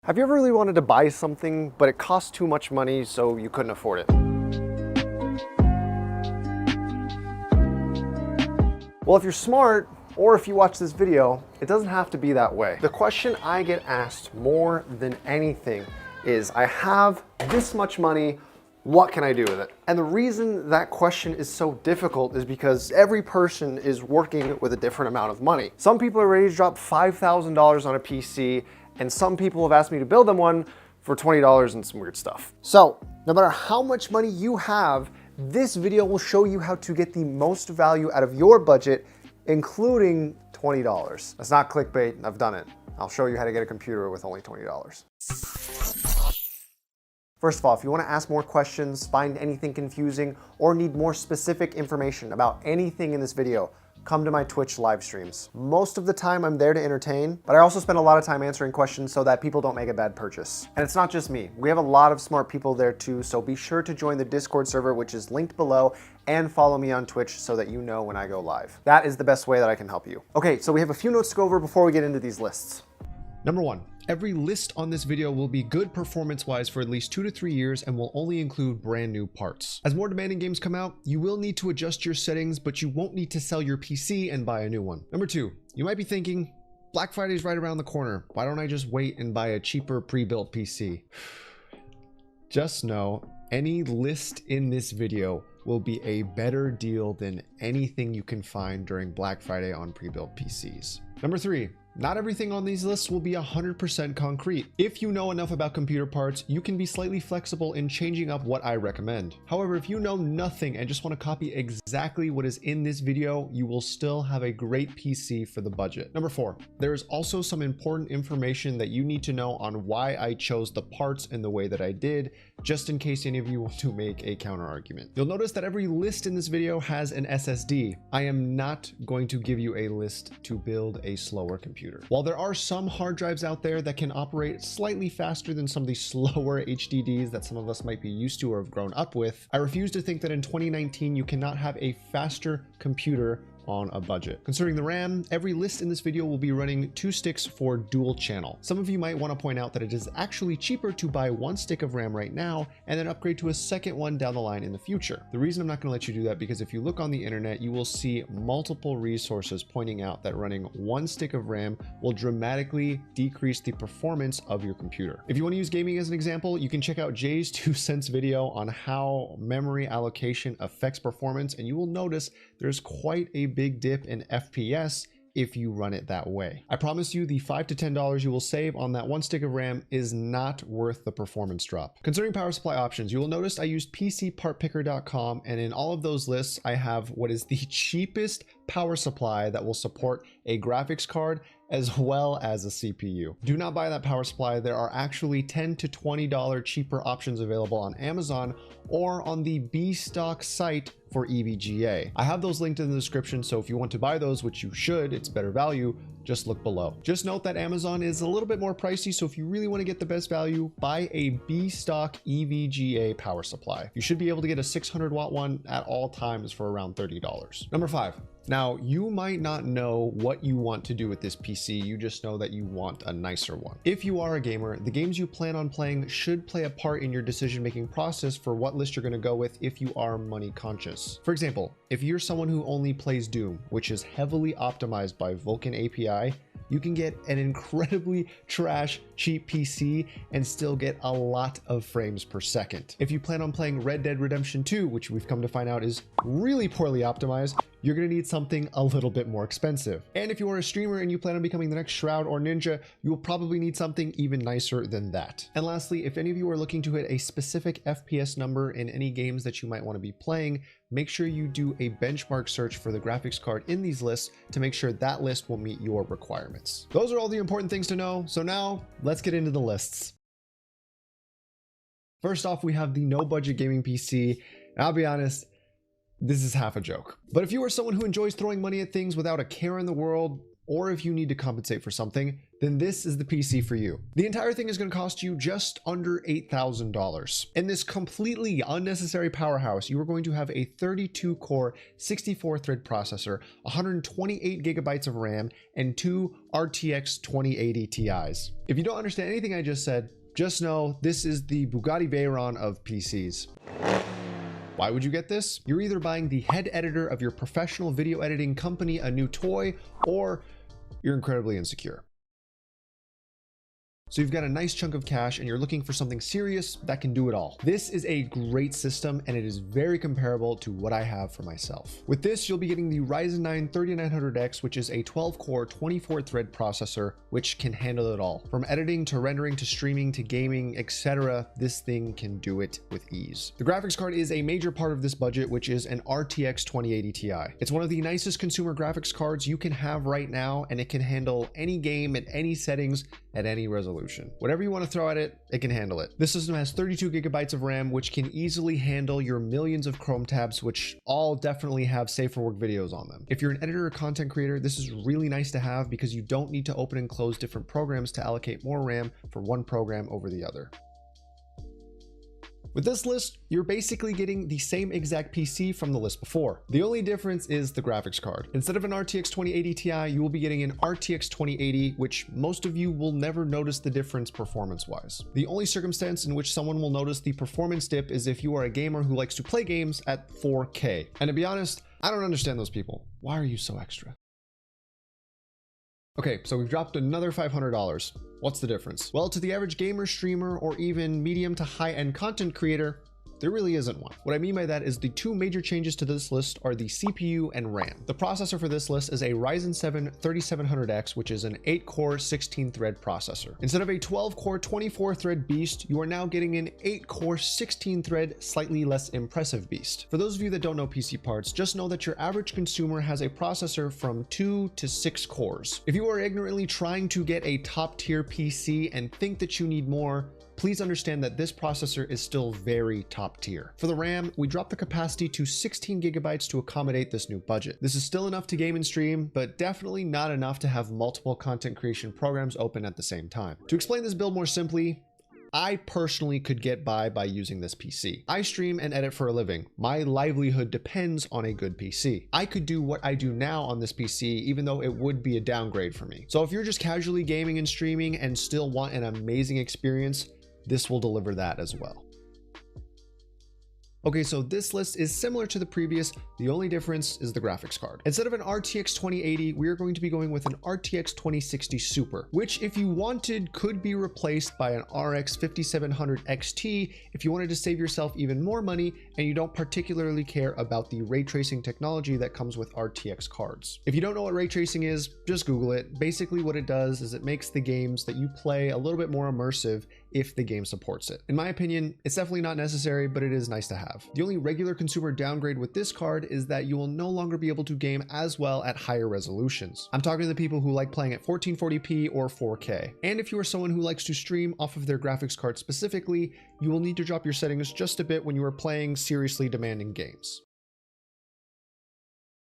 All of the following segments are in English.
Have you ever really wanted to buy something, but it cost too much money, so you couldn't afford it? Well, if you're smart, or if you watch this video, it doesn't have to be that way. The question I get asked more than anything is, I have this much money, what can I do with it? And the reason that question is so difficult is because every person is working with a different amount of money. Some people are ready to drop $5,000 on a PC, and some people have asked me to build them one for $20 and some weird stuff. So no matter how much money you have, this video will show you how to get the most value out of your budget, including $20. That's not clickbait, I've done it. I'll show you how to get a computer with only $20. First of all, if you want to ask more questions, find anything confusing, or need more specific information about anything in this video, come to my Twitch live streams. Most of the time I'm there to entertain, but I also spend a lot of time answering questions so that people don't make a bad purchase. And it's not just me. We have a lot of smart people there too, so be sure to join the Discord server, which is linked below, and follow me on Twitch so that you know when I go live. That is the best way that I can help you. Okay, so we have a few notes to go over before we get into these lists. Number 1, every list on this video will be good performance-wise for at least 2 to 3 years and will only include brand new parts. As more demanding games come out, you will need to adjust your settings, but you won't need to sell your PC and buy a new one. Number 2, you might be thinking, Black Friday's right around the corner. Why don't I just wait and buy a cheaper pre-built PC? Just know, any list in this video will be a better deal than anything you can find during Black Friday on pre-built PCs. Number 3, not everything on these lists will be 100% concrete. If you know enough about computer parts, you can be slightly flexible in changing up what I recommend. However, if you know nothing and just want to copy exactly what is in this video, you will still have a great PC for the budget. Number 4, there is also some important information that you need to know on why I chose the parts in the way that I did, just in case any of you want to make a counter argument. You'll notice that every list in this video has an SSD. I am not going to give you a list to build a slower computer. While there are some hard drives out there that can operate slightly faster than some of the slower HDDs that some of us might be used to or have grown up with, I refuse to think that in 2019 you cannot have a faster computer on a budget. Concerning the RAM, every list in this video will be running 2 sticks for dual channel. Some of you might want to point out that it is actually cheaper to buy 1 stick of RAM right now and then upgrade to a second one down the line in the future. The reason I'm not going to let you do that because if you look on the internet, you will see multiple resources pointing out that running 1 stick of RAM will dramatically decrease the performance of your computer. If you want to use gaming as an example, you can check out Jay's 2 cents video on how memory allocation affects performance, and you will notice there's quite a big dip in FPS if you run it that way. I promise you the $5 to $10 you will save on that 1 stick of RAM is not worth the performance drop. Concerning power supply options, you will notice I used PCPartPicker.com, and in all of those lists, I have what is the cheapest power supply that will support a graphics card as well as a CPU. Do not buy that power supply. There are actually $10 to $20 cheaper options available on Amazon or on the B-Stock site for EVGA. I have those linked in the description, so if you want to buy those, which you should, it's better value, just look below. Just note that Amazon is a little bit more pricey, so if you really want to get the best value, buy a B-Stock EVGA power supply. You should be able to get a 600 watt one at all times for around $30. Number 5. Now, you might not know what you want to do with this PC, you just know that you want a nicer one. If you are a gamer, the games you plan on playing should play a part in your decision-making process for what list you're going to go with if you are money conscious. For example, if you're someone who only plays Doom, which is heavily optimized by Vulkan API, you can get an incredibly trash cheap PC and still get a lot of frames per second. If you plan on playing Red Dead Redemption 2, which we've come to find out is really poorly optimized, you're going to need something a little bit more expensive. And if you are a streamer and you plan on becoming the next Shroud or Ninja, you will probably need something even nicer than that. And lastly, if any of you are looking to hit a specific FPS number in any games that you might want to be playing, make sure you do a benchmark search for the graphics card in these lists to make sure that list will meet your requirements. Those are all the important things to know. So now let's get into the lists. First off, we have the no budget gaming PC. And I'll be honest, this is half a joke. But if you are someone who enjoys throwing money at things without a care in the world, or if you need to compensate for something, then this is the PC for you. The entire thing is going to cost you just under $8,000. In this completely unnecessary powerhouse, you are going to have a 32-core, 64-thread processor, 128 gigabytes of RAM, and 2 RTX 2080 Ti's. If you don't understand anything I just said, just know this is the Bugatti Veyron of PCs. Why would you get this? You're either buying the head editor of your professional video editing company a new toy, or you're incredibly insecure. So you've got a nice chunk of cash and you're looking for something serious that can do it all. This is a great system and it is very comparable to what I have for myself. With this, you'll be getting the Ryzen 9 3900X, which is a 12-core, 24-thread processor, which can handle it all. From editing to rendering to streaming to gaming, etc., this thing can do it with ease. The graphics card is a major part of this budget, which is an RTX 2080 Ti. It's one of the nicest consumer graphics cards you can have right now, and it can handle any game at any settings at any resolution. Whatever you want to throw at it, it can handle it. This system has 32 gigabytes of RAM, which can easily handle your millions of Chrome tabs, which all definitely have safe for work videos on them. If you're an editor or content creator, this is really nice to have because you don't need to open and close different programs to allocate more RAM for one program over the other. With this list, you're basically getting the same exact PC from the list before. The only difference is the graphics card. Instead of an RTX 2080 Ti, you will be getting an RTX 2080, which most of you will never notice the difference performance-wise. The only circumstance in which someone will notice the performance dip is if you are a gamer who likes to play games at 4K. And to be honest, I don't understand those people. Why are you so extra? Okay, so we've dropped another $500. What's the difference? Well, to the average gamer, streamer, or even medium to high-end content creator, there really isn't one. What I mean by that is the two major changes to this list are the CPU and RAM. The processor for this list is a Ryzen 7 3700X, which is an 8-core, 16-thread processor. Instead of a 12-core, 24-thread beast, you are now getting an 8-core, 16-thread, slightly less impressive beast. For those of you that don't know PC parts, just know that your average consumer has a processor from 2 to 6 cores. If you are ignorantly trying to get a top-tier PC and think that you need more, please understand that this processor is still very top tier. For the RAM, we dropped the capacity to 16 gigabytes to accommodate this new budget. This is still enough to game and stream, but definitely not enough to have multiple content creation programs open at the same time. To explain this build more simply, I personally could get by using this PC. I stream and edit for a living. My livelihood depends on a good PC. I could do what I do now on this PC, even though it would be a downgrade for me. So if you're just casually gaming and streaming and still want an amazing experience, this will deliver that as well. Okay, so this list is similar to the previous. The only difference is the graphics card. Instead of an RTX 2080, we are going to be going with an RTX 2060 Super, which if you wanted could be replaced by an RX 5700 XT if you wanted to save yourself even more money and you don't particularly care about the ray tracing technology that comes with RTX cards. If you don't know what ray tracing is, just Google it. Basically what it does is it makes the games that you play a little bit more immersive if the game supports it. In my opinion, it's definitely not necessary, but it is nice to have. The only regular consumer downgrade with this card is that you will no longer be able to game as well at higher resolutions. I'm talking to the people who like playing at 1440p or 4K. And if you are someone who likes to stream off of their graphics card specifically, you will need to drop your settings just a bit when you are playing seriously demanding games.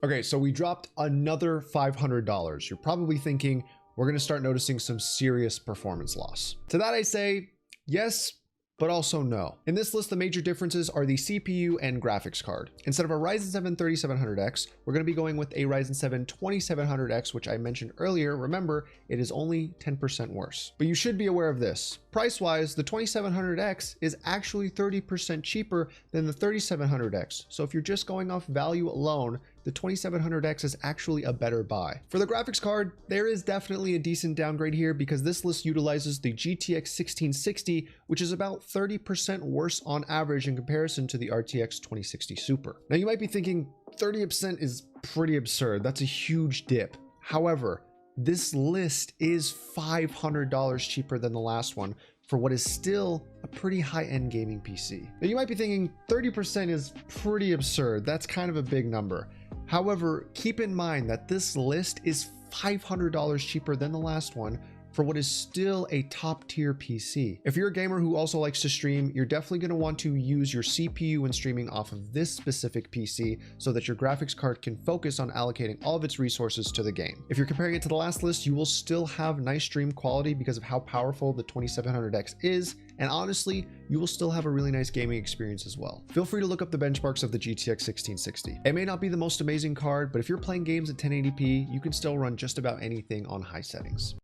Okay, so we dropped another $500. You're probably thinking, we're going to start noticing some serious performance loss. To that I say, yes, but also no. In this list, the major differences are the CPU and graphics card. Instead of a Ryzen 7 3700X, we're going to be going with a Ryzen 7 2700X, which I mentioned earlier. Remember, it is only 10% worse. But you should be aware of this. Price-wise, the 2700X is actually 30% cheaper than the 3700X. So if you're just going off value alone, the 2700X is actually a better buy. For the graphics card, there is definitely a decent downgrade here because this list utilizes the GTX 1660, which is about 30% worse on average in comparison to the RTX 2060 Super. Now you might be thinking 30% is pretty absurd. That's a huge dip. However, this list is $500 cheaper than the last one for what is still a pretty high-end gaming PC. Now you might be thinking 30% is pretty absurd. That's kind of a big number. However, keep in mind that this list is $500 cheaper than the last one for what is still a top tier PC. If you're a gamer who also likes to stream, you're definitely going to want to use your CPU when streaming off of this specific PC so that your graphics card can focus on allocating all of its resources to the game. If you're comparing it to the last list, you will still have nice stream quality because of how powerful the 2700X is, and honestly, you will still have a really nice gaming experience as well. Feel free to look up the benchmarks of the GTX 1660. It may not be the most amazing card, but if you're playing games at 1080p, you can still run just about anything on high settings.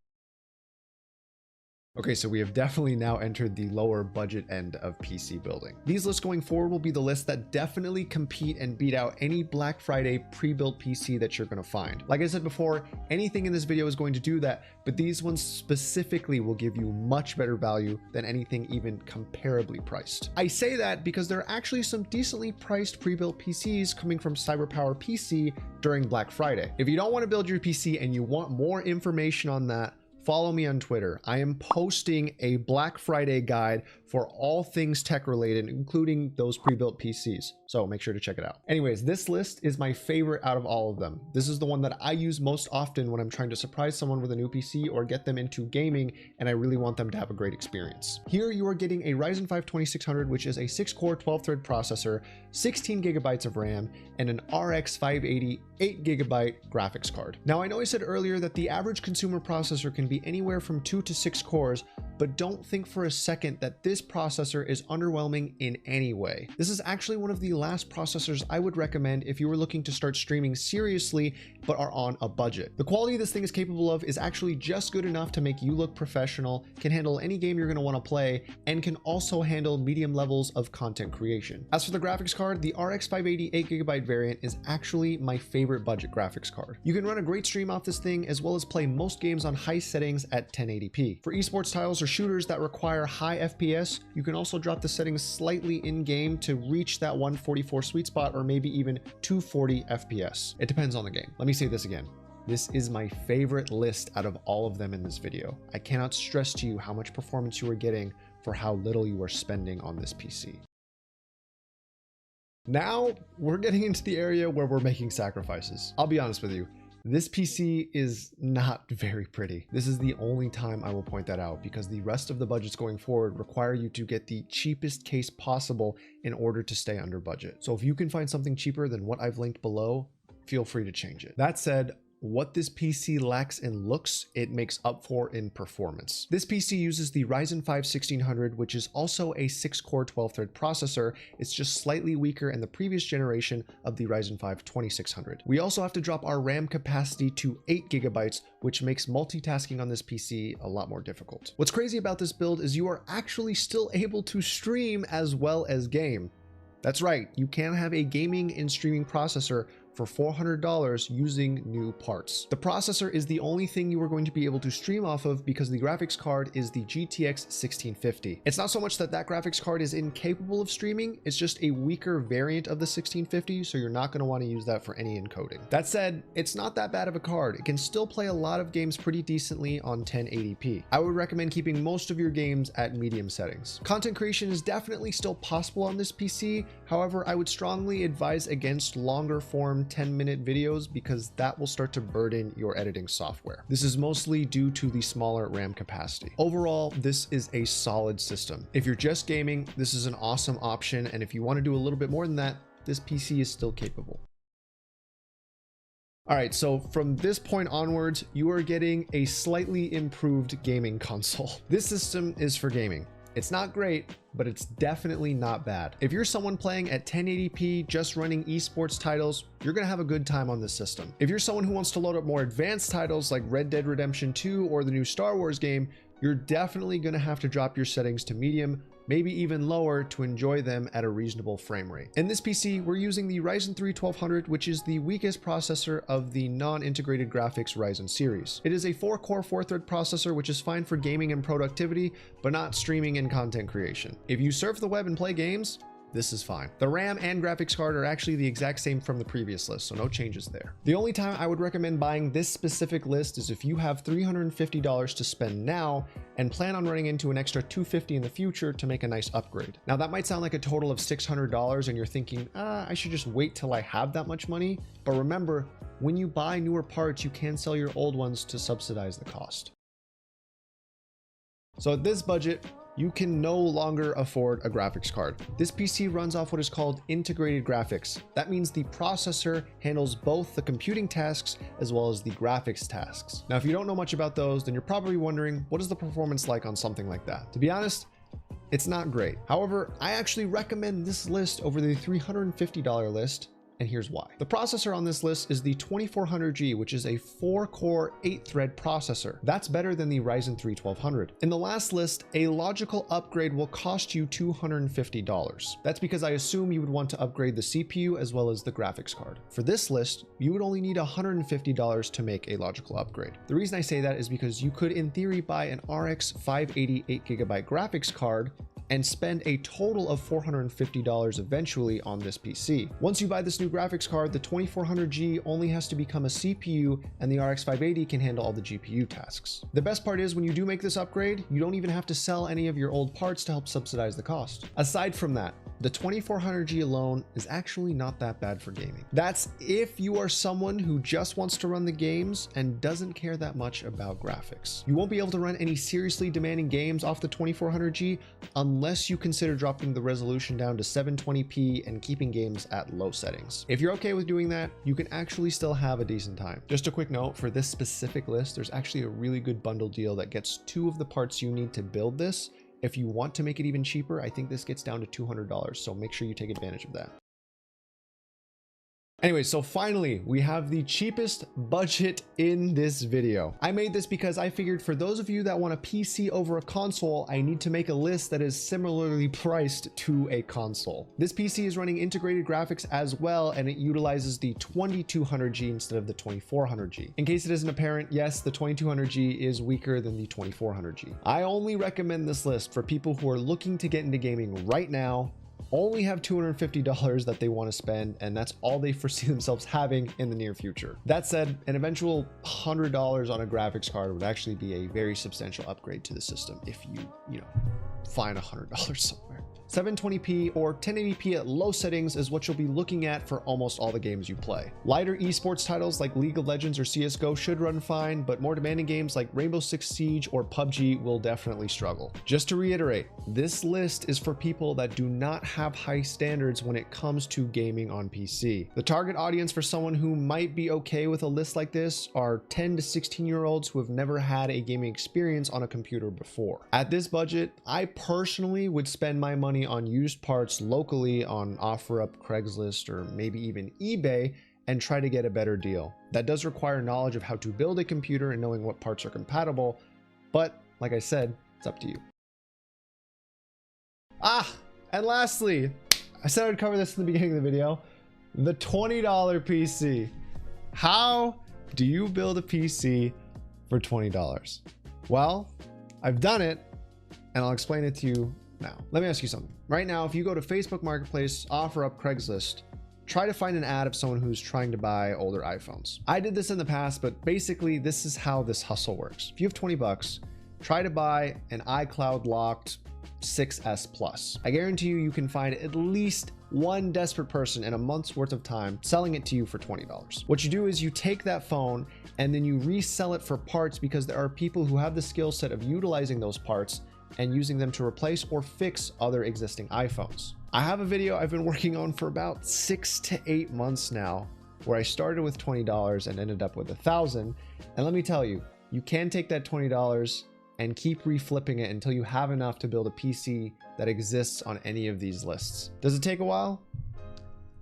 Okay, so we have definitely now entered the lower budget end of PC building. These lists going forward will be the lists that definitely compete and beat out any Black Friday pre-built PC that you're going to find. Like I said before, anything in this video is going to do that, but these ones specifically will give you much better value than anything even comparably priced. I say that because there are actually some decently priced pre-built PCs coming from CyberPower PC during Black Friday. If you don't want to build your PC and you want more information on that, follow me on Twitter. I am posting a Black Friday guide for all things tech related, including those pre-built PCs. So make sure to check it out. Anyways, this list is my favorite out of all of them. This is the one that I use most often when I'm trying to surprise someone with a new PC or get them into gaming and I really want them to have a great experience. Here you are getting a Ryzen 5 2600, which is a 6-core 12-thread processor, 16 gigabytes of RAM, and an RX 580 8GB graphics card. Now I know I said earlier that the average consumer processor can be anywhere from 2 to 6 cores, but don't think for a second that this processor is underwhelming in any way. This is actually one of the last processors I would recommend if you were looking to start streaming seriously but are on a budget. The quality this thing is capable of is actually just good enough to make you look professional, can handle any game you're going to want to play, and can also handle medium levels of content creation. As for the graphics card, the RX 580 8GB variant is actually my favorite budget graphics card. You can run a great stream off this thing as well as play most games on high settings at 1080p. For esports titles or shooters that require high FPS, you can also drop the settings slightly in-game to reach that 144 sweet spot or maybe even 240 FPS. It depends on the game. Let me say this again. This is my favorite list out of all of them in this video. I cannot stress to you how much performance you are getting for how little you are spending on this PC. Now we're getting into the area where we're making sacrifices. I'll be honest with you. This PC is not very pretty. This is the only time I will point that out because the rest of the budgets going forward require you to get the cheapest case possible in order to stay under budget. So if you can find something cheaper than what I've linked below, feel free to change it. That said, what this PC lacks in looks, it makes up for in performance. This PC uses the Ryzen 5 1600, which is also a 6-core 12-thread processor. It's just slightly weaker in the previous generation of the Ryzen 5 2600. We also have to drop our RAM capacity to 8 gigabytes, which makes multitasking on this PC a lot more difficult. What's crazy about this build is you are actually still able to stream as well as game. That's right, you can have a gaming and streaming processor for $400 using new parts. The processor is the only thing you are going to be able to stream off of because the graphics card is the GTX 1650. It's not so much that that graphics card is incapable of streaming, it's just a weaker variant of the 1650, so you're not going to want to use that for any encoding. That said, it's not that bad of a card. It can still play a lot of games pretty decently on 1080p. I would recommend keeping most of your games at medium settings. Content creation is definitely still possible on this PC. However, I would strongly advise against longer form 10-minute videos because that will start to burden your editing software. This is mostly due to the smaller RAM capacity. Overall, this is a solid system. If you're just gaming, this is an awesome option, and if you want to do a little bit more than that, this PC is still capable. All right, so from this point onwards, you are getting a slightly improved gaming console. This system is for gaming. It's not great, but it's definitely not bad. If you're someone playing at 1080p, just running esports titles, you're gonna have a good time on this system. If you're someone who wants to load up more advanced titles like Red Dead Redemption 2 or the new Star Wars game, you're definitely gonna have to drop your settings to medium, maybe even lower to enjoy them at a reasonable frame rate. In this PC, we're using the Ryzen 3 1200, which is the weakest processor of the non-integrated graphics Ryzen series. It is a 4-core 4-thread processor, which is fine for gaming and productivity, but not streaming and content creation. If you surf the web and play games, this is fine. The RAM and graphics card are actually the exact same from the previous list, so no changes there. The only time I would recommend buying this specific list is if you have $350 to spend now and plan on running into an extra $250 in the future to make a nice upgrade. Now that might sound like a total of $600 and you're thinking, I should just wait till I have that much money. But remember, when you buy newer parts, you can sell your old ones to subsidize the cost. So at this budget, you can no longer afford a graphics card. This PC runs off what is called integrated graphics. That means the processor handles both the computing tasks as well as the graphics tasks. Now, if you don't know much about those, then you're probably wondering, what is the performance like on something like that? To be honest, it's not great. However, I actually recommend this list over the $350 list, and here's why. The processor on this list is the 2400G, which is a 4-core, 8-thread processor. That's better than the Ryzen 3 1200. In the last list, a logical upgrade will cost you $250. That's because I assume you would want to upgrade the CPU as well as the graphics card. For this list, you would only need $150 to make a logical upgrade. The reason I say that is because you could, in theory, buy an RX 580 8GB graphics card and spend a total of $450 eventually on this PC. Once you buy this new graphics card, the 2400G only has to become a CPU, and the RX 580 can handle all the GPU tasks. The best part is when you do make this upgrade, you don't even have to sell any of your old parts to help subsidize the cost. Aside from that, the 2400G alone is actually not that bad for gaming. That's if you are someone who just wants to run the games and doesn't care that much about graphics. You won't be able to run any seriously demanding games off the 2400G unless you consider dropping the resolution down to 720p and keeping games at low settings. If you're okay with doing that, you can actually still have a decent time. Just a quick note, for this specific list, there's actually a really good bundle deal that gets 2 of the parts you need to build this. If you want to make it even cheaper, I think this gets down to $200, so make sure you take advantage of that. Anyway, so finally, we have the cheapest budget in this video. I made this because I figured for those of you that want a PC over a console, I need to make a list that is similarly priced to a console. This PC is running integrated graphics as well, and it utilizes the 2200G instead of the 2400G. In case it isn't apparent, yes, the 2200G is weaker than the 2400G. I only recommend this list for people who are looking to get into gaming right now, only have $250 that they want to spend, and that's all they foresee themselves having in the near future. That said, an eventual $100 on a graphics card would actually be a very substantial upgrade to the system if you find $100 somewhere. 720p or 1080p at low settings is what you'll be looking at for almost all the games you play. Lighter esports titles like League of Legends or CSGO should run fine, but more demanding games like Rainbow Six Siege or PUBG will definitely struggle. Just to reiterate, this list is for people that do not have high standards when it comes to gaming on PC. The target audience for someone who might be okay with a list like this are 10 to 16-year-olds who have never had a gaming experience on a computer before. At this budget, I personally would spend my money on used parts locally on OfferUp, Craigslist, or maybe even eBay and try to get a better deal. That does require knowledge of how to build a computer and knowing what parts are compatible, but like I said, it's up to you. And lastly, I said I'd cover this in the beginning of the video, the $20 PC. How do you build a PC for $20? Well, I've done it, and I'll explain it to you now. Let me ask you something. Right now, if you go to Facebook Marketplace, OfferUp, Craigslist, try to find an ad of someone who's trying to buy older iPhones. I did this in the past, but basically this is how this hustle works. If you have 20 bucks, try to buy an iCloud locked 6S Plus. I guarantee you can find at least one desperate person in a month's worth of time selling it to you for $20. What you do is you take that phone and then you resell it for parts because there are people who have the skill set of utilizing those parts and using them to replace or fix other existing iPhones. I have a video I've been working on for about 6 to 8 months now, where I started with $20 and ended up with $1,000. And let me tell you, you can take that $20 and keep reflipping it until you have enough to build a PC that exists on any of these lists. Does it take a while?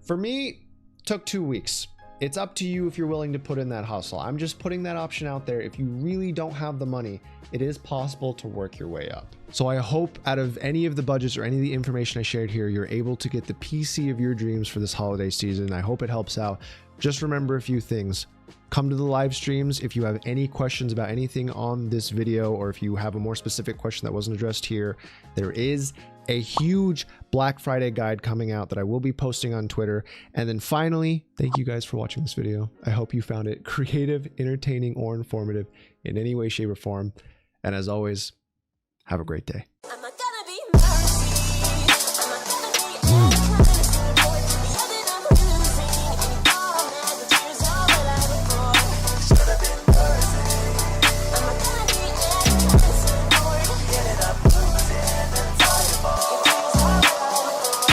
For me, it took 2 weeks. It's up to you if you're willing to put in that hustle. I'm just putting that option out there. If you really don't have the money, it is possible to work your way up. So I hope out of any of the budgets or any of the information I shared here, you're able to get the PC of your dreams for this holiday season. I hope it helps out. Just remember a few things. Come to the live streams if you have any questions about anything on this video, or if you have a more specific question that wasn't addressed here. There is a huge Black Friday guide coming out that I will be posting on Twitter. And then finally, thank you guys for watching this video. I hope you found it creative, entertaining, or informative in any way, shape, or form. And as always, have a great day.